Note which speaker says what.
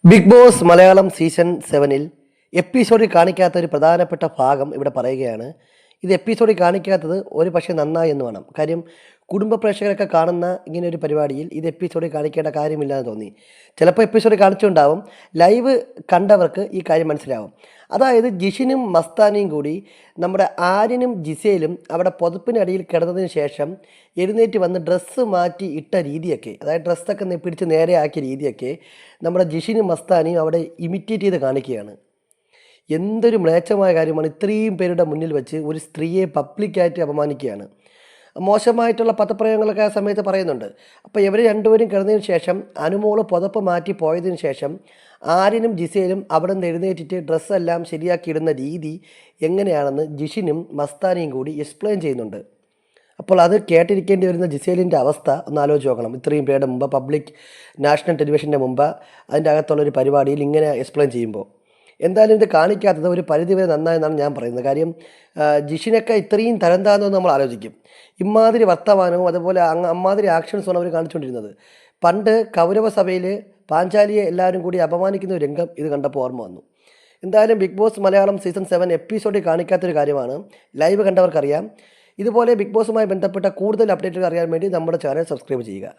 Speaker 1: Big boss Malayalam season 7-ൽ എപ്പിസോഡിൽ കാണിക്കാത്ത ഒരു പ്രധാനപ്പെട്ട ഭാഗം ഇവിടെ പറയുകയാണ്. ഇത് എപ്പിസോഡിൽ കാണിക്കാത്തത് ഒരു പക്ഷേ നന്നായി എന്ന് വേണം. കാര്യം കുടുംബ പ്രേക്ഷകരൊക്കെ കാണുന്ന ഇങ്ങനെ ഒരു പരിപാടിയിൽ ഇത് എപ്പിസോഡിൽ കാണിക്കേണ്ട കാര്യമില്ലെന്ന് തോന്നി. ചിലപ്പോൾ എപ്പിസോഡിൽ കാണിച്ചുണ്ടാവും, ലൈവ് കണ്ടവർക്ക് ഈ കാര്യം മനസ്സിലാവും. അതായത് ജിഷിനും മസ്താനിയും കൂടി നമ്മുടെ ആര്യനും ജിസയിലും അവിടെ പുതപ്പിനടിയിൽ കിടന്നതിന് ശേഷം എഴുന്നേറ്റ് വന്ന് ഡ്രസ്സ് മാറ്റി ഇട്ട രീതിയൊക്കെ, അതായത് ഡ്രസ്സൊക്കെ പിടിച്ച് നേരെ ആക്കിയ രീതിയൊക്കെ നമ്മുടെ ജിഷിനും മസ്താനിയും അവിടെ ഇമിറ്റേറ്റ് ചെയ്ത് കാണിക്കുകയാണ്. എന്തൊരു മ്ലേച്ഛമായ കാര്യമാണ്! ഇത്രയും പേരുടെ മുന്നിൽ വെച്ച് ഒരു സ്ത്രീയെ പബ്ലിക്കായിട്ട് അപമാനിക്കുകയാണ്. മോശമായിട്ടുള്ള പദപ്രയോഗങ്ങളൊക്കെ ആ സമയത്ത് പറയുന്നുണ്ട്. അപ്പോൾ ഇവർ രണ്ടുപേരും കിടന്നതിന് ശേഷം അനുമോള് പുതപ്പ് മാറ്റി പോയതിന് ശേഷം ആര്യനും ജിസയിലും അവിടെ നിന്ന് എഴുന്നേറ്റിട്ട് ഡ്രസ്സെല്ലാം ശരിയാക്കിയിടുന്ന രീതി എങ്ങനെയാണെന്ന് ജിഷിനും മസ്താനിയും കൂടി എക്സ്പ്ലെയിൻ ചെയ്യുന്നുണ്ട്. അപ്പോൾ അത് കേട്ടിരിക്കേണ്ടി വരുന്ന ജിസേലിൻ്റെ അവസ്ഥ ഒന്ന് ആലോചിച്ച് നോക്കണം. ഇത്രയും പേരുടെ മുമ്പ്, പബ്ലിക് നാഷണൽ ടെലിവിഷൻ്റെ മുമ്പ്, അതിൻ്റെ അകത്തുള്ളൊരു പരിപാടിയിൽ ഇങ്ങനെ എക്സ്പ്ലെയിൻ ചെയ്യുമ്പോൾ എന്തായാലും ഇത് കാണിക്കാത്തത് ഒരു പരിധിവരെ നന്നായെന്നാണ് ഞാൻ പറയുന്നത്. കാര്യം ജിഷിനൊക്കെ ഇത്രയും തരം താഴ്ന്നതെന്ന് നമ്മൾ ആലോചിക്കും. ഇമാതിരി വർത്തമാനവും അതുപോലെ അമ്മാതിരി ആക്ഷൻസുമാണ് അവർ കാണിച്ചുകൊണ്ടിരുന്നത്. പണ്ട് കൗരവ സഭയിൽ പാഞ്ചാലിയെ എല്ലാവരും കൂടി അപമാനിക്കുന്ന ഒരു രംഗം ഇത് കണ്ടപ്പോൾ ഓർമ്മ വന്നു. എന്തായാലും ബിഗ് ബോസ് മലയാളം സീസൺ 7 എപ്പിസോഡിൽ കാണിക്കാത്തൊരു കാര്യമാണ്. ലൈവ് കണ്ടവർക്കറിയാം. ഇതുപോലെ ബിഗ് ബോസുമായി ബന്ധപ്പെട്ട കൂടുതൽ അപ്ഡേറ്റുകൾ അറിയാൻ വേണ്ടി നമ്മുടെ ചാനൽ സബ്സ്ക്രൈബ് ചെയ്യുക.